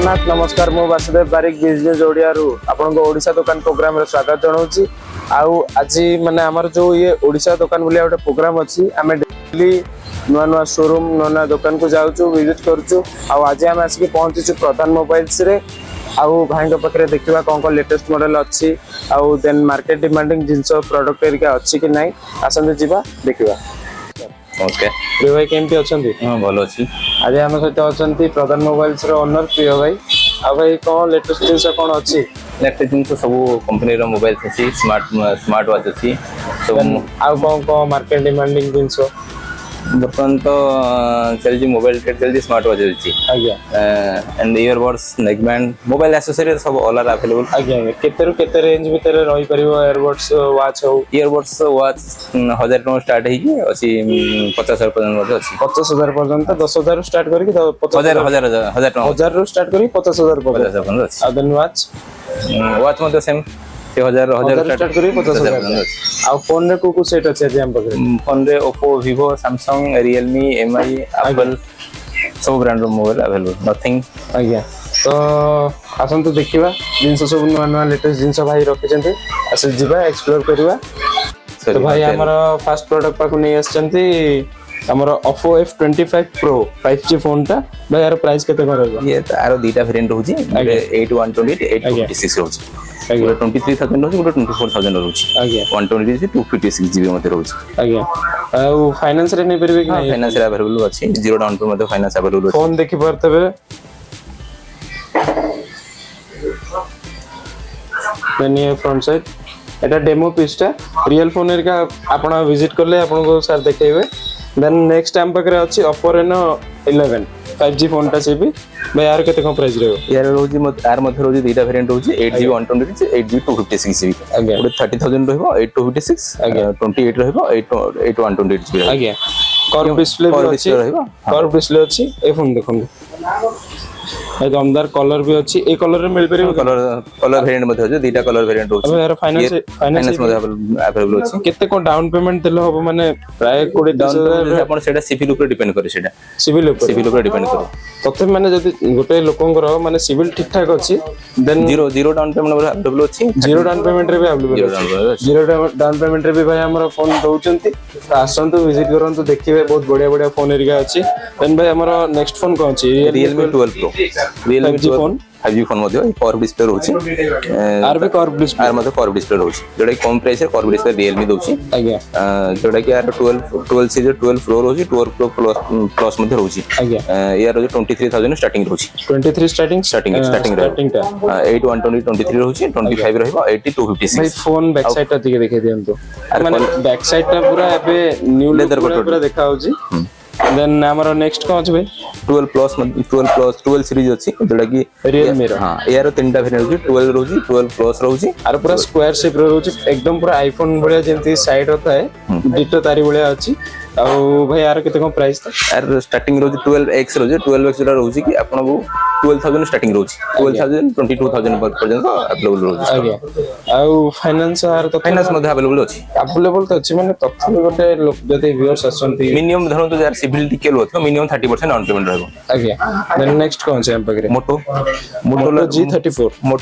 जगन्नाथ नमस्कार मु वासुदेव बारिक बिजनेस ओडिया रु आपन ओडिशा दुकान प्रोग्राम रे स्वागत जनाऊँ। आउ आज माने आमर जो ये ओडिशा दुकान बोलिया गोटे प्रोग्राम अच्छी आम डेली नुआ नुआ शोरूम नुआ नुआ दुकान को जाऊँ विजिट करूँ। आज आम आसिक पहुंचीचु प्रधान मोबाइल्स रे आउ भाई पाखे देखा कौन कौन लेटेस्ट मॉडल अच्छी आउ देन मार्केट डिमांडिंग जिनस प्रोडक्ट एरिका अच्छी कि नहीं आसते जावा देखा। ओके प्रिय भाई केमती अच्छा? हाँ भल अच्छी। आज आम सहित अच्छा प्रधान मोबाइल्स ओनर प्रिय भाई। आ भाई कौन लेटेस्ट जिनस कौन अच्छी? लेटेस्ट जिन सब कंपनी मोबाइल अच्छी स्मार्ट वॉच अच्छी सब। आउ कौन कौन मार्केट डिमांडिंग जिनस बर्तमान तो चलती मोबाइल चलती स्मार्ट वॉच अच्छी and earbuds neckband mobile accessories सब ऑल आर अवेलेबल। आज्ञा केते रु केते रेंज भितर रही परिबो इयरबड्स वॉच हो? इयरबड्स वॉच 1000 टका स्टार्ट है अच्छी 50,000 पर्यंत अच्छी। 50,000 पर्यंत 10,000 स्टार्ट करके 1000 टका 1000 रु स्टार्ट करी 50,000 पर्यंत अच्छी। आ देन वॉच मतलब सेम 1000 स्टार्ट करी 50,000। आ फोन रे को सेट अच्छे जे हम पकरे? फोन रे Oppo Vivo Samsung Realme MI Apple सब ब्रांड रो मोबाइल अवेलेबल नथिंग। आज्ञा तो आसन तो देखिबा जिंस सब नुआ नुआ लेटेस्ट जिंस भाई रखिचंते आसे जिबा एक्सप्लोर करबा। तो भाई हमारा फर्स्ट प्रोडक्ट पाकु नहीं आछंती हमर Oppo F25 Pro 5G phone टा भाई यार प्राइस केते करबा? ये तारो दीटा वेरिएंट होची 8128 856 होची। आज्ञा 23,000 होची 24,000 होची। आज्ञा 128 से 256 जीबी मते होची। आज्ञा आ फाइनेंस रे नहीं परबे कि नहीं? फाइनेंस रे अवेलेबल अछि जीरो डाउन पे मते फाइनेंस अवेलेबल अछि। फोन देखि परतबे मैंने फ्रंट साइड एटा डेमो पीसटा रियल फोन रे का आपण विजिट करले आपण को सर देखेबे। देन नेक्स्ट टाइम पकरे अछि Oppo Reno 11 5G फोन टा से भी भाई यार केते कम प्राइस रहयो? यार रोजी यार मध्ये रोजी दीटा वेरिएंट होची 8GB 128 8GB 256GB। आज्ञा 30,000 रहबो 856 आज्ञा 28 रहबो 8128GB। आज्ञा कर्व डिस्प्ले भी अछि रहबो कर्व डिस्प्ले अछि ए फोन देखंदु ए दमदार कलर भी अछि ए कलर रे मिल परिबो? कलर वेरिएंट मध्ये होची दीटा कलर वेरिएंट होची। अब यार फाइनेंस मध्ये अवेलेबल अछि। केते को डाउन पेमेंट देलो हो माने प्राय 20,000 आपण सेटा सिविल ऊपर डिपेंड करे सेटा सिविल ऊपर डिपेंड करे। तथे माने जदी गोटे लोकंगर माने सिविल ठीक ठाक अछि than zero down payment available अछि। जीरो डाउन पेमेंट रे भी अवेलेबल अछि। जीरो डाउन पेमेंट रे भी भाई हमर फोन दउचंती आसंतु विजिट करंतु देखिबे बहुत बढ़िया बढ़िया फोन एरिया अछि। देन भाई हमर नेक्स्ट फोन कोन अछि? Realme 12 Pro Realme 5G phone 5G phone मध्ये कर्व डिस्प्ले रहउछि। आर भी कर्व डिस्प्ले आर मध्ये कर्व डिस्प्ले रहउछि जोडा कम प्राइस रे कर्व डिस्प्ले Realme दउछि। आज्ञा जोडा कि यार 12 सीरीज 12 Pro रहउछि 12 Pro प्लस मध्ये रहउछि। आज्ञा यार 23,000 स्टार्टिंग रहउछि। 23 स्टार्टिंग टा 8120 23 रहउछि 25 रहइबो 8256। भाई फोन बैक साइड ता दिखे देखे दियंतु माने बैक साइड टा पूरा एबे न्यू लेदर पूरा देखा होछि। देन हमर नेक्स्ट कोन अछि भाई? 12 प्लस 12 सीरीज अछि जोडा कि Realme रो। हां यार तीनटा वेरिएंट रहउछि 12 रहउछि 12 प्लस रहउछि आर पूरा स्क्वायर शेप रहउछि एकदम पूरा आईफोन भलिया जेंति साइड रहता है डिटो तारी भलिया अछि। आ भाई यार केते कम प्राइस था? यार स्टार्टिंग रहउछि 12x रहउछि 12x जोडा रहउछि कि आपन को 12,000 स्टार्टिंग रहउछि 12,000 22,000 पर्यंत अवेलेबल रहउछि। आज्ञा आ फाइनेंस यार तो फाइनेंस मध्ये अवेलेबल अछि। अवेलेबल तो अछि माने तथ्य गोटे लोक जते व्यूअर्स आसंती मिनिमम धरन तो यार सिविल टिके रहतो मिनिमम 30% डाउन पेमेंट रहबो। आज्ञा देन नेक्स्ट कोन छै हम पकरे? मोटो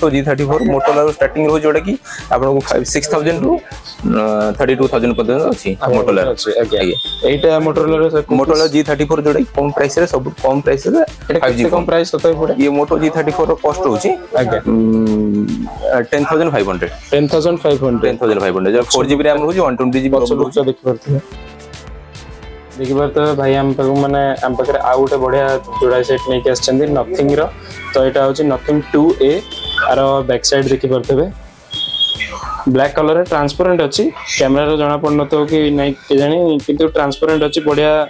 G34 मोटोला स्टार्टिंग रहउछि जोडा कि आपन को 6,000 टू 32,000 पर्यंत अछि मोटोला। आज्ञा एटा मोटोरोला G34 जोडा कम प्राइस रे सब कम प्राइस रे 5G कम प्राइस होता है पूरा। ये मोटो G34 रो कॉस्ट रहउछि आज्ञा 10,500 10,500 जो 4GB रैम रहउछि 120GB रहउछि। देखि परत भाई हम पाक माने हम पाखरे आ गोटे बढ़िया जोड़ा सेट नै के आछंदी नथिंग रो। तो एटा होछि nothing 2A are back side देखि परतबे ब्लैक कलर है ट्रांसपेरेंट अच्छी कैमरा रो जाना पड़ नतो कि नै के जानी किंतु ट्रांसपेरेंट अच्छी बढ़िया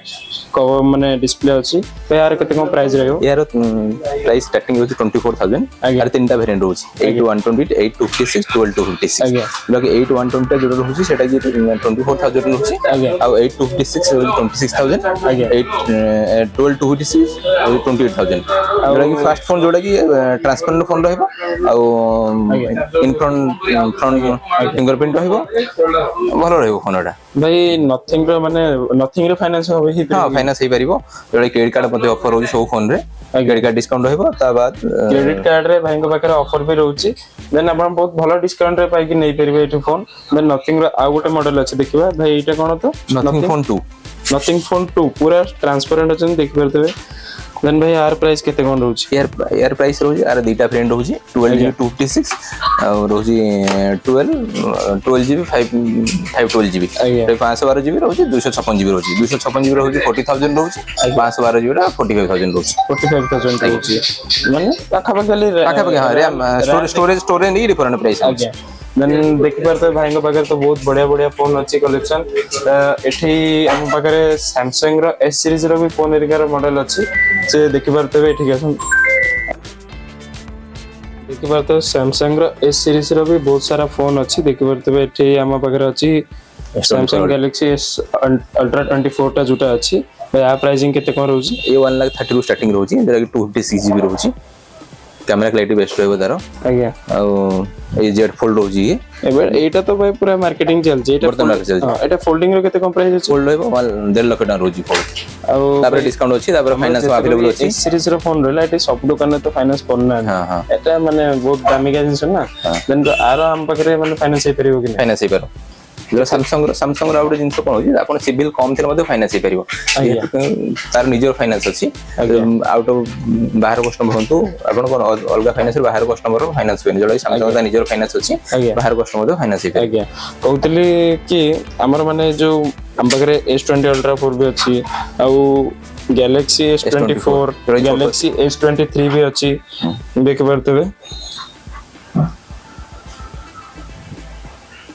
कवर माने डिस्प्ले अच्छी। तो यार केते कम प्राइस रहयो? यार प्राइस स्टार्टिंग होछि 24,000 यार तीनटा वेरिएंट होछि 8128 856 12256। आज्ञा लगे 8120 टा जोडा होछि सेटा कि 24,000 होछि। आज्ञा आ 856 26,000 आज्ञा 1226 28,000 जोटा कि फास्ट फोन जोटा कि ट्रांसपेरेंट फोन रहइबो आ इन फ्रंट फिंगरप्रिंट रहइबो भलो रहइबो फोनटा भाई नथिंग रो माने नथिंग रो फाइनेंस हो ही हां फाइनेंस हे परिबो जोटा क्रेडिट कार्ड मध्ये ऑफर होची सब फोन रे क्रेडिट कार्ड डिस्काउंट रहइबो ता बाद क्रेडिट कार्ड रे भाई पाखे ऑफर भी रहउची देन आपण बहुत भलो डिस्काउंट रे पाई कि नै परिबे एठो फोन देन नथिंग रो आ गोटे मॉडल अछि देखिबा भाई एटा कोन तो नथिंग फोन 2 नथिंग फोन 2 पूरा ट्रांसपेरेंट अछि देख परतबे देन भाई यार प्राइस केते कोन रहउची यार प्राइस रहउची आर दीटा फ्रेंड रहउची 12GB 256 और रहउची 12GB 512GB 512GB रहउची 256GB रहउची 256GB रहउची 40000 रहउची 512GB रा 45000 रहउची 45000 रहउची माने पाखा पाखा हां रैम स्टोरेज नहीं डिफरेंट प्राइस आज्ञा देन देखि परते भाई पाखे तो बहुत बढ़िया बढ़िया फोन अच्छी कलेक्शन एठी हम पाखे सैमसंग रो एस सीरीज रो भी फोन एरिका मॉडल अच्छी से देखि परते एठी आसन देखि परते सैमसंग रो एस सीरीज रो भी बहुत सारा फोन अच्छी देखि परते एठी हम पाखे अच्छी सैमसंग गैलेक्सी एस अल्ट्रा 24 टा जुटा अच्छी भाई आ प्राइसिंग केते कोन रहउची ये 1,30,000 रू स्टार्टिंग रहउची जेरा कि 256GB रहउची कैमरा क्लैरिटी बेस्ट रहबो तारो आज्ञा आ ए जेड फोल्ड होजी एबे एटा तो भाई पूरा मार्केटिंग चलची एटा हां एटा फोल्डिंग रो केते कम प्राइस अछि फोल्ड रहबो 1.5 लाख टका रोजी फोल्ड आ तापर डिस्काउंट अछि तापर फाइनेंस अवेलेबल अछि इस सीरीज रो फोन रहला एटा सब दुकान तो फाइनेंस करना हां हां एटा माने बहुत दामी का जिंस ना देन तो आरो हम पकरे माने फाइनेंस हे परिबो कि फाइनेंस हे पारो जो सैमसंग रो आउट जिंस कोन होजी आपण सिविल कम थिले मध्ये फाइनेंस हे परिबो तार निजर फाइनेंस अछि आउट ऑफ बाहर कस्टमर हंतु आपण कोन अलगा फाइनेंस बाहर कस्टमर फाइनेंस होय जोला सैमसंग दा निजर फाइनेंस अछि बाहर कस्टमर मध्ये फाइनेंस हे आज्ञा कहतली कि हमर माने जो हम पकरे S20 अल्ट्रा 4 भी अछि आ गैलेक्सी S24 गैलेक्सी S23 भी अछि देख परतबे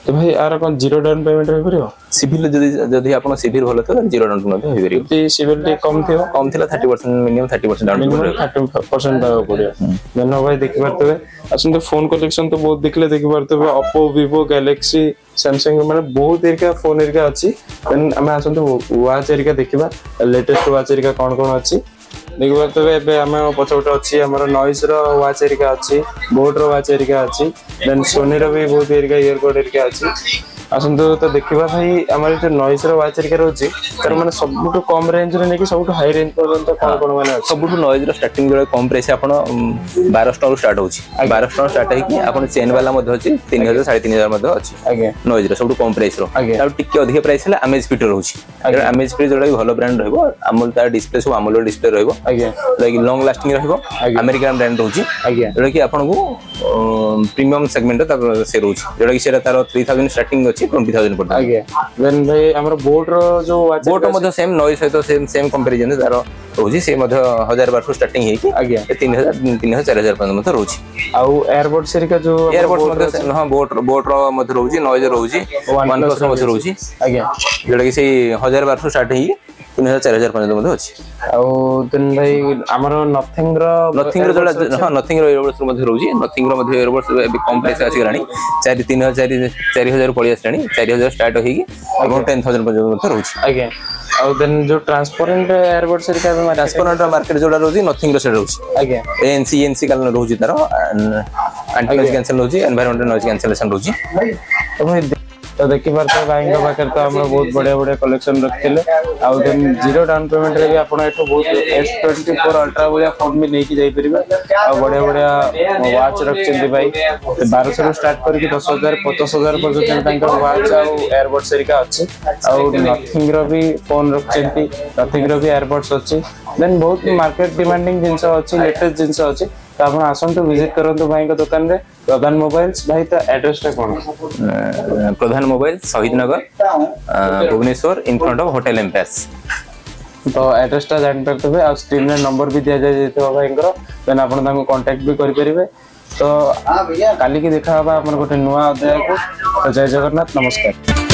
तो भाई आर कोन जीरो डाउन पेमेंट होय परियो सिविल जदी आपण सिविल भलो तो जीरो डाउन पेमेंट होय परियो ती सिविल टे कम थियो कम थिला 30% मिनिमम 30% डाउन पेमेंट 30% दाव पड़ियो देन भाई देखि परतबे असन तो फोन कलेक्शन तो बहुत देखले देखि परतबे Oppo Vivo Galaxy Samsung माने बहुत एरिका फोन एरिका अछि देन हम असन तो वॉच एरिका देखिबा लेटेस्ट वॉच एरिका कोन कोन अछि देखि परतबे एबे हम पछोट अछि हमर नॉइस रो वॉच एरिका अछि बोट रो वॉच एरिका अछि देन सोनी रो भी बहुत एरिका ईयरबड एरिका अछि आसंतो तो देखिबा भाई हमर जो नॉइस रो वॉच एरिका रहउची तर माने सबटु कम रेंज रे नेकी सबटु हाई रेंज पर्यंत कोन माने सबटु नॉइस रो स्टार्टिंग जो कम प्राइस आपण 1200 रो स्टार्ट होची 1200 रो स्टार्ट है कि आपण चेन वाला मध्ये होची 3000 3500 मध्ये होची आगे नॉइस रो सबटु कम प्राइस रो आ टिके अधिक प्राइस हला अमेज फिट रहउची अगर अमेज फिट जोडा भलो ब्रांड रहबो अमूल तार डिस्प्ले सब अमूल डिस्प्ले रहबो आगे लाइक लॉन्ग लास्टिंग रहबो अमेरिकन ब्रांड रहउची आगे जोडा कि आपण को प्रीमियम सेगमेंट ता से रहउची जोडा कि सेरा तार 3000 स्टार्टिंग 20,000 पड़ता आगे देन भाई हमर बोट रो जो बोट मध्ये सेम नॉइस है तो सेम कंपैरिजन तार रोजी से मध्ये 1200 स्टार्टिंग है कि आगे 3000 4000 पर्यंत मध्ये रोजी आ एयरबड सेरी का जो एयरबड मध्ये हां बोट रो मध्ये रोजी नॉइस रोजी 1+ मध्ये रोजी आगे जेडा कि से 1200 स्टार्ट है 3000 4000 पर्यंत मध्ये अछि आ देन भाई हमर नथिंग रो जोडा हां नथिंग रो एयरबड्स मध्ये रोजी नथिंग रो मध्ये एयरबड्स कम प्राइस अछि गरानी 4000 पड़ी आसलानी 4000 स्टार्ट होई कि अबाउट 10000 पर्यंत मध्ये रोजी आगे आ देन जो ट्रांसपेरेंट एयरबड सेरी का ट्रांसपेरेंट मार्केट जोडा रोजी नथिंग रो से रोजी आगे एनसी काल रोजी तारो एंटी नॉइज कैंसल रोजी एनवायरमेंटल नॉइज कैंसलेशन रोजी तो भाई तो देखि परते भाई का पाकर तो हम बहुत बढ़िया बढ़िया कलेक्शन रखथिले आ देन जीरो डाउन पेमेंट रे भी आपण एठो बहुत S24 अल्ट्रा बढ़िया फोन भी लेके जाई परिबे आ बढ़िया बढ़िया वॉच रखचंदी भाई 1200 रो स्टार्ट करके 10000 50000 पर्यंत तांकर वॉच आ एयरबड सेरिका अछि आ नथिंग रो भी फोन रखचंती नथिंग रो भी एयरबड्स अछि देन बहुत मार्केट डिमांडिंग जिंस अछि लेटेस्ट जिंस अछि तो आपण आसंतु विजिट करंतु भाई का दुकान रे प्रधान मोबाइल्स भाई तो एड्रेस टा कोन Pradhan mobile Shahid Nagar Bhubaneswar in front of hotel empires तो एड्रेस टा जान परतबे आ स्क्रीन रे नंबर भी दिया जाय जेतो भाई को देन आपण ताको कांटेक्ट भी करि परिबे तो काली की देखा बा हमर गोटे नुवा अध्याय को जय जगन्नाथ नमस्कार।